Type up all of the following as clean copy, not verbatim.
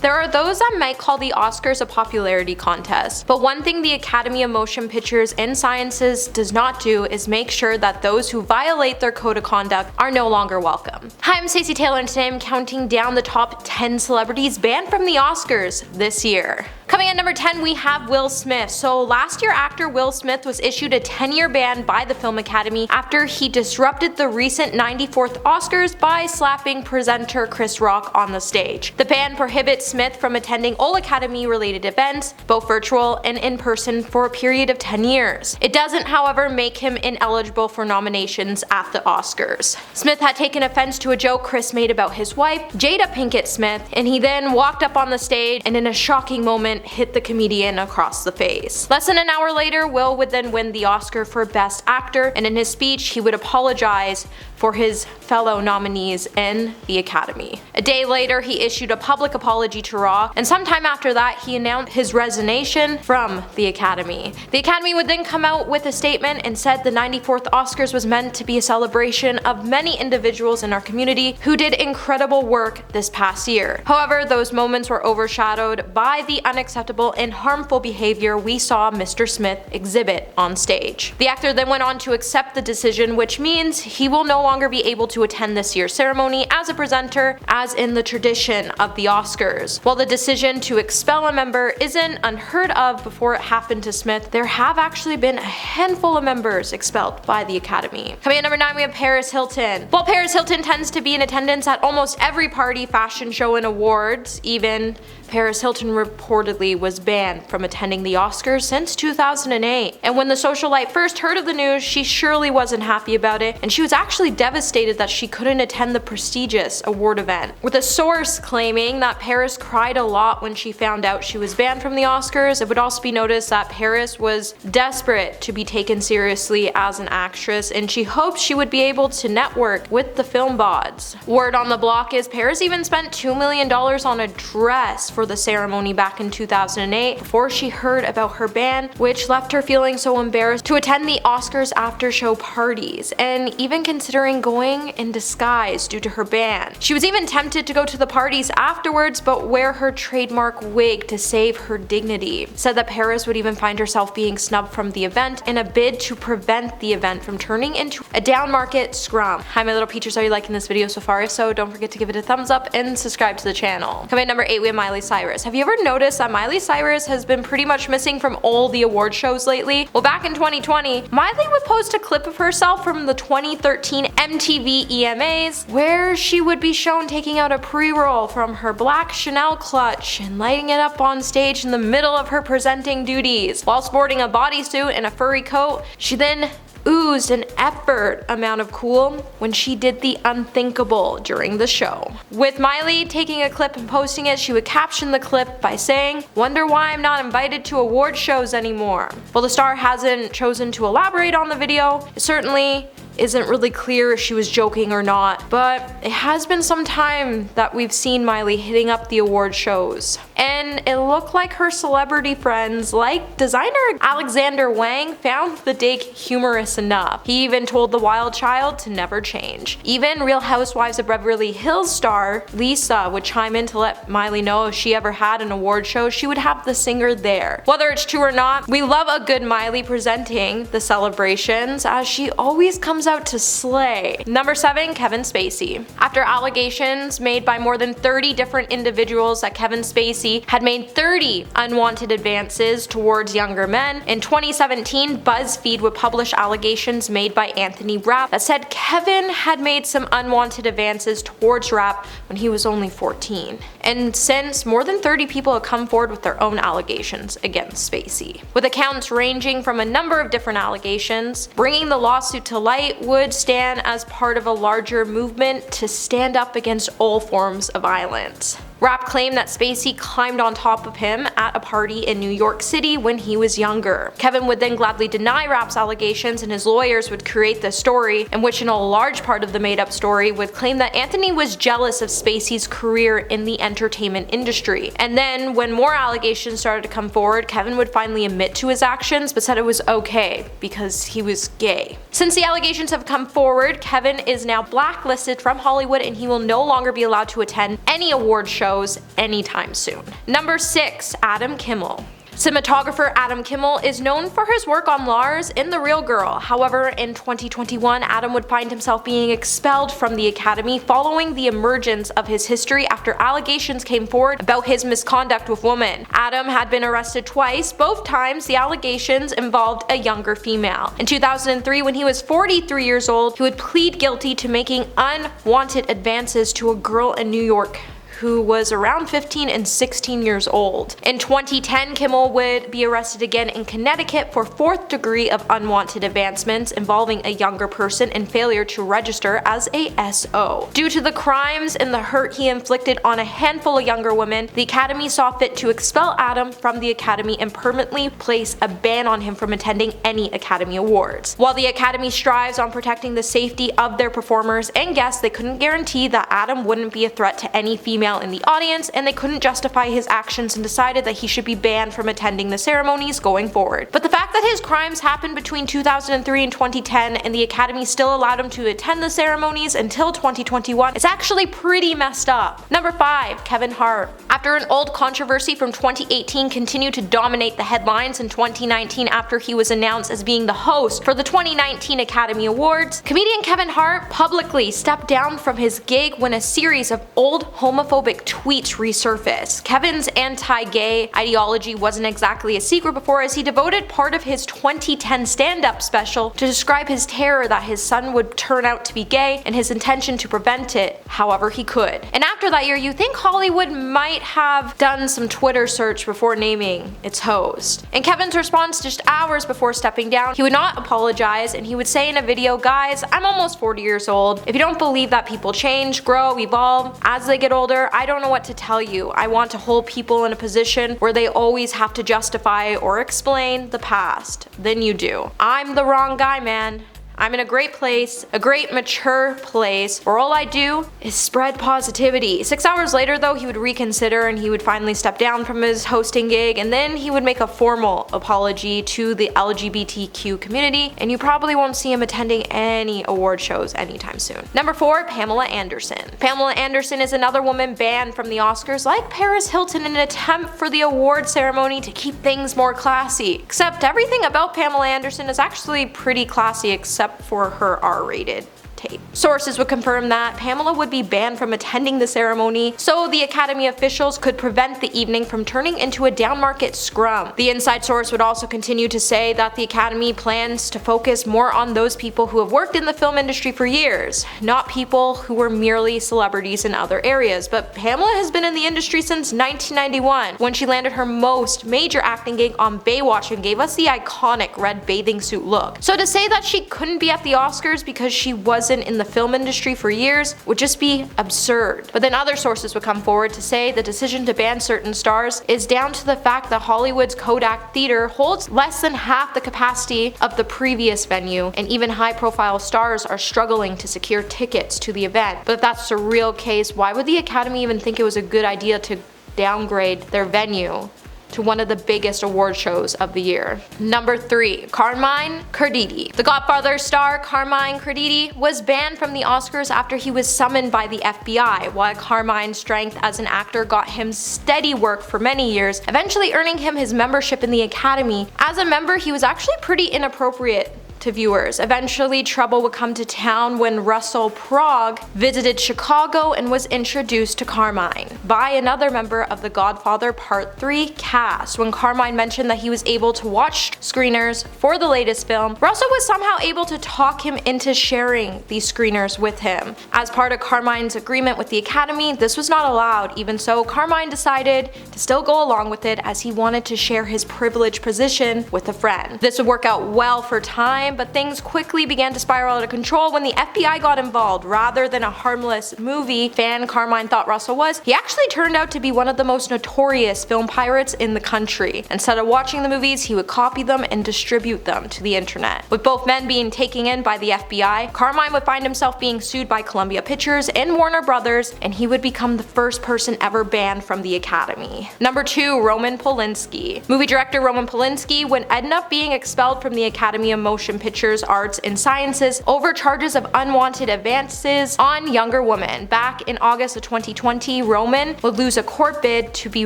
There are those that might call the Oscars a popularity contest, but one thing the Academy of Motion Pictures and Sciences does not do is make sure that those who violate their code of conduct are no longer welcome. Hi, I'm Stacey Taylor and today I'm counting down the top 10 celebrities banned from the Oscars this year. Coming at number 10, we have Will Smith. So last year, actor Will Smith was issued a 10-year ban by the Film Academy after he disrupted the recent 94th Oscars by slapping presenter Chris Rock on the stage. The ban prohibits Smith from attending all Academy-related events, both virtual and in person, for a period of 10 years. It doesn't, however, make him ineligible for nominations at the Oscars. Smith had taken offense to a joke Chris made about his wife, Jada Pinkett Smith, and he then walked up on the stage and in a shocking moment hit the comedian across the face. Less than an hour later, Will would then win the Oscar for Best Actor, and in his speech he would apologize for his fellow nominees in the Academy. A day later, he issued a public apology to Rock, and sometime after that, he announced his resignation from the Academy. The Academy would then come out with a statement and said the 94th Oscars was meant to be a celebration of many individuals in our community who did incredible work this past year. However, those moments were overshadowed by the unacceptable and harmful behavior we saw Mr. Smith exhibit on stage. The actor then went on to accept the decision, which means he will no longer be able to attend this year's ceremony as a presenter, as in the tradition of the Oscars. While the decision to expel a member isn't unheard of before it happened to Smith, there have actually been a handful of members expelled by the Academy. Coming at number 9, we have Paris Hilton. While Paris Hilton tends to be in attendance at almost every party, fashion show, and awards, even Paris Hilton reportedly was banned from attending the Oscars since 2008. And when the socialite first heard of the news, she surely wasn't happy about it, and she was actually devastated that she couldn't attend the prestigious award event. With a source claiming that Paris cried a lot when she found out she was banned from the Oscars, it would also be noticed that Paris was desperate to be taken seriously as an actress, and she hoped she would be able to network with the film bods. Word on the block is Paris even spent $2 million on a dress for the ceremony back in 2008 before she heard about her ban, which left her feeling so embarrassed to attend the Oscars after show parties, and even considering going in disguise due to her ban. She was even tempted to go to the parties afterwards but wear her trademark wig to save her dignity. Said that Paris would even find herself being snubbed from the event in a bid to prevent the event from turning into a down market scrum. Hi my little peaches, are you liking this video so far? If so, don't forget to give it a thumbs up and subscribe to the channel. Coming at number 8, we have Miley Cyrus. Have you ever noticed that Miley Cyrus has been pretty much missing from all the award shows lately? Well, back in 2020, Miley would post a clip of herself from the 2013 MTV EMAs where she would be shown taking out a pre-roll from her black Chanel clutch and lighting it up on stage in the middle of her presenting duties. While sporting a bodysuit and a furry coat, she then oozed an effort amount of cool when she did the unthinkable during the show. With Miley taking a clip and posting it, she would caption the clip by saying, "Wonder why I'm not invited to award shows anymore." While the star hasn't chosen to elaborate on the video, it certainly isn't really clear if she was joking or not, but it has been some time that we've seen Miley hitting up the award shows. And it looked like her celebrity friends, like designer Alexander Wang, found the dig humorous enough. He even told the wild child to never change. Even Real Housewives of Beverly Hills star Lisa would chime in to let Miley know if she ever had an award show, she would have the singer there. Whether it's true or not, we love a good Miley presenting the celebrations, as she always comes out to slay. Number 7, Kevin Spacey. After allegations made by more than 30 different individuals that Kevin Spacey had made 30 unwanted advances towards younger men, in 2017 BuzzFeed would publish allegations made by Anthony Rapp that said Kevin had made some unwanted advances towards Rapp when he was only 14. And since, more than 30 people have come forward with their own allegations against Spacey, with accounts ranging from a number of different allegations. Bringing the lawsuit to light would stand as part of a larger movement to stand up against all forms of violence. Rapp claimed that Spacey climbed on top of him at a party in New York City when he was younger. Kevin would then gladly deny Rapp's allegations, and his lawyers would create this story, in which in a large part of the made-up story would claim that Anthony was jealous of Spacey's career in the entertainment industry. And then when more allegations started to come forward, Kevin would finally admit to his actions but said it was okay because he was gay. Since the allegations have come forward, Kevin is now blacklisted from Hollywood and he will no longer be allowed to attend any award show shows anytime soon. Number 6. Adam Kimmel. Cinematographer Adam Kimmel is known for his work on Lars in The Real Girl. However, in 2021, Adam would find himself being expelled from the Academy following the emergence of his history after allegations came forward about his misconduct with women. Adam had been arrested twice. Both times, the allegations involved a younger female. In 2003, when he was 43 years old, he would plead guilty to making unwanted advances to a girl in New York who was around 15 and 16 years old. In 2010, Kimmel would be arrested again in Connecticut for 4th degree of unwanted advancements involving a younger person and failure to register as a SO. Due to the crimes and the hurt he inflicted on a handful of younger women, the Academy saw fit to expel Adam from the Academy and permanently place a ban on him from attending any Academy Awards. While the Academy strives on protecting the safety of their performers and guests, they couldn't guarantee that Adam wouldn't be a threat to any female in the audience, and they couldn't justify his actions and decided that he should be banned from attending the ceremonies going forward. But the fact that his crimes happened between 2003 and 2010 and the Academy still allowed him to attend the ceremonies until 2021 is actually pretty messed up. Number 5. Kevin Hart. After an old controversy from 2018 continued to dominate the headlines in 2019 after he was announced as being the host for the 2019 Academy Awards, comedian Kevin Hart publicly stepped down from his gig when a series of old homophobic tweets resurfaced. Kevin's anti-gay ideology wasn't exactly a secret before, as he devoted part of his 2010 stand-up special to describe his terror that his son would turn out to be gay and his intention to prevent it however he could. And after that year, you think Hollywood might have done some Twitter search before naming its host. And Kevin's response just hours before stepping down, he would not apologize and he would say in a video, "Guys, I'm almost 40 years old. If you don't believe that people change, grow, evolve as they get older, I don't know what to tell you. I want to hold people in a position where they always have to justify or explain the past. Then you do. I'm the wrong guy, man. I'm in a great place, a great mature place, where all I do is spread positivity." 6 hours later though, he would reconsider and he would finally step down from his hosting gig, and then he would make a formal apology to the LGBTQ community, and you probably won't see him attending any award shows anytime soon. Number 4. Pamela Anderson. Pamela Anderson is another woman banned from the Oscars like Paris Hilton in an attempt for the award ceremony to keep things more classy. Except everything about Pamela Anderson is actually pretty classy except for her R-rated tape. Sources would confirm that Pamela would be banned from attending the ceremony so the Academy officials could prevent the evening from turning into a downmarket scrum. The inside source would also continue to say that the Academy plans to focus more on those people who have worked in the film industry for years, not people who were merely celebrities in other areas. But Pamela has been in the industry since 1991 when she landed her most major acting gig on Baywatch and gave us the iconic red bathing suit look. So to say that she couldn't be at the Oscars because she wasn't in the film industry for years would just be absurd. But then other sources would come forward to say the decision to ban certain stars is down to the fact that Hollywood's Kodak Theater holds less than half the capacity of the previous venue, and even high-profile stars are struggling to secure tickets to the event. But if that's the real case, why would the Academy even think it was a good idea to downgrade their venue to one of the biggest award shows of the year? Number 3. Carmine Carditi. The Godfather star Carmine Carditi was banned from the Oscars after he was summoned by the FBI. While Carmine's strength as an actor got him steady work for many years, eventually earning him his membership in the Academy. As a member, he was actually pretty inappropriate to viewers. Eventually, trouble would come to town when Russell Prague visited Chicago and was introduced to Carmine by another member of the Godfather Part 3 cast. When Carmine mentioned that he was able to watch screeners for the latest film, Russell was somehow able to talk him into sharing these screeners with him. As part of Carmine's agreement with the Academy, this was not allowed. Even so, Carmine decided to still go along with it as he wanted to share his privileged position with a friend. This would work out well for time, but things quickly began to spiral out of control when the FBI got involved. Rather than a harmless movie fan Carmine thought Russell was, he actually turned out to be one of the most notorious film pirates in the country. Instead of watching the movies, he would copy them and distribute them to the internet. With both men being taken in by the FBI, Carmine would find himself being sued by Columbia Pictures and Warner Brothers, and he would become the first person ever banned from the Academy. Number 2. Roman Polanski. Movie director Roman Polanski would end up being expelled from the Academy of Motion Motion Pictures, Arts, and Sciences over charges of unwanted advances on younger women. Back in August of 2020, Roman would lose a court bid to be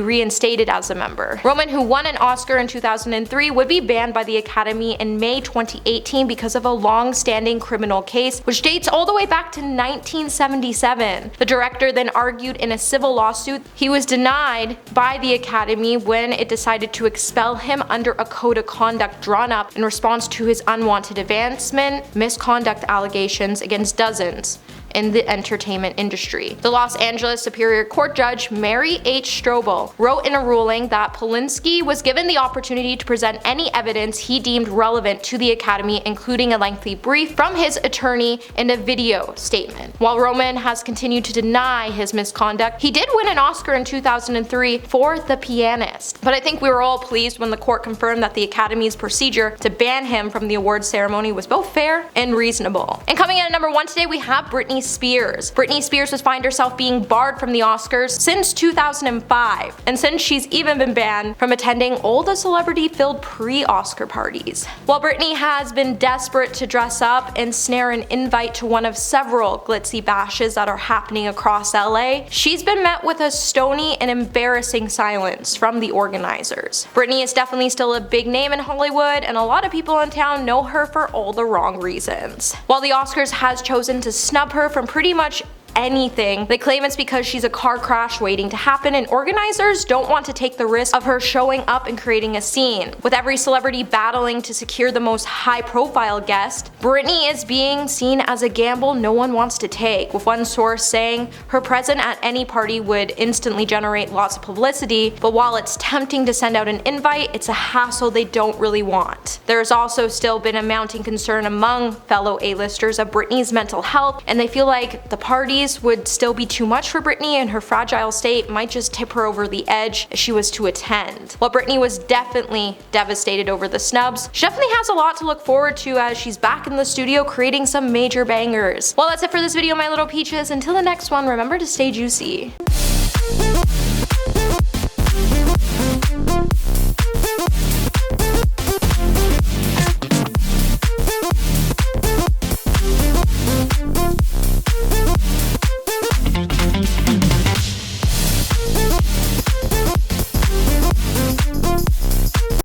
reinstated as a member. Roman, who won an Oscar in 2003, would be banned by the Academy in May 2018 because of a long-standing criminal case which dates all the way back to 1977. The director then argued in a civil lawsuit he was denied by the Academy when it decided to expel him under a code of conduct drawn up in response to his unwanted advancement misconduct allegations against dozens in the entertainment industry. The Los Angeles Superior Court Judge Mary H. Strobel wrote in a ruling that Polanski was given the opportunity to present any evidence he deemed relevant to the Academy, including a lengthy brief from his attorney and a video statement. While Roman has continued to deny his misconduct, he did win an Oscar in 2003 for The Pianist. But I think we were all pleased when the court confirmed that the Academy's procedure to ban him from the awards ceremony was both fair and reasonable. And coming in at number 1 today, we have Britney Spears. Britney Spears has found herself being barred from the Oscars since 2005, and since she's even been banned from attending all the celebrity-filled pre-Oscar parties. While Britney has been desperate to dress up and snare an invite to one of several glitzy bashes that are happening across LA, she's been met with a stony and embarrassing silence from the organizers. Britney is definitely still a big name in Hollywood, and a lot of people in town know her for all the wrong reasons. While the Oscars has chosen to snub her from pretty much anything, they claim it's because she's a car crash waiting to happen, and organizers don't want to take the risk of her showing up and creating a scene. With every celebrity battling to secure the most high-profile guest, Britney is being seen as a gamble no one wants to take, with one source saying her presence at any party would instantly generate lots of publicity, but while it's tempting to send out an invite, it's a hassle they don't really want. There's also still been a mounting concern among fellow A-listers of Britney's mental health, and they feel like the parties would still be too much for Britney, and her fragile state might just tip her over the edge if she was to attend. While Britney was definitely devastated over the snubs, she definitely has a lot to look forward to as she's back in the studio creating some major bangers. Well, that's it for this video, my little peaches. Until the next one, remember to stay juicy.